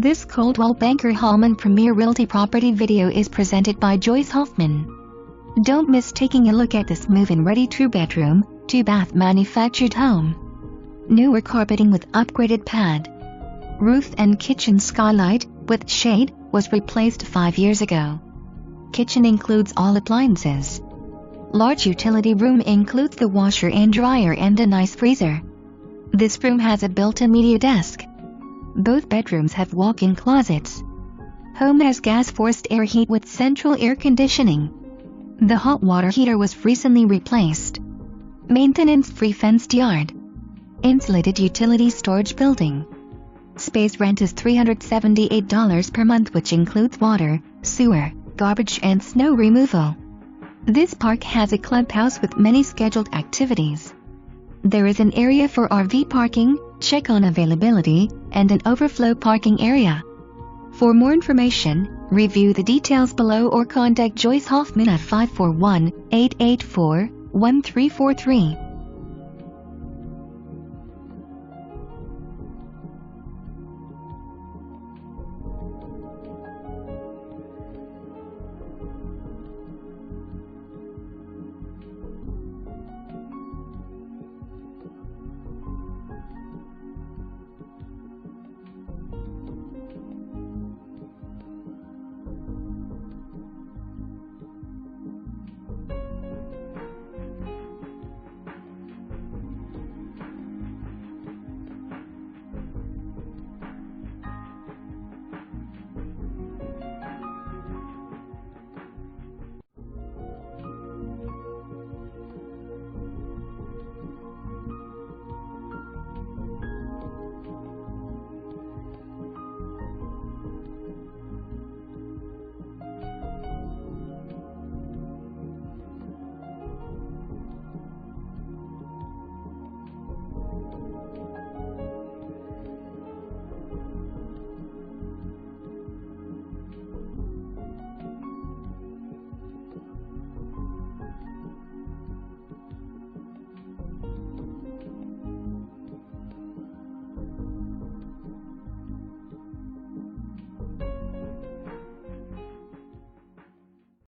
This Coldwell Banker Holman Premier Realty property video is presented by Joyce Hoffman. Don't miss taking a look at this move-in ready 2-bedroom, 2-bath manufactured home. Newer carpeting with upgraded pad. Roof and kitchen skylight, with shade, was replaced 5 years ago. Kitchen includes all appliances. Large utility room includes the washer and dryer and a nice freezer. This room has a built-in media desk. Both bedrooms have walk-in closets. Home has gas-forced air heat with central air conditioning. The hot water heater was recently replaced. Maintenance-free fenced yard. Insulated utility storage building. Space rent is $378 per month, which includes water, sewer, garbage and snow removal. This park has a clubhouse with many scheduled activities. There is an area for RV parking, check on availability, and an overflow parking area. For more information, review the details below or contact Joyce Hoffman at 541-884-1343.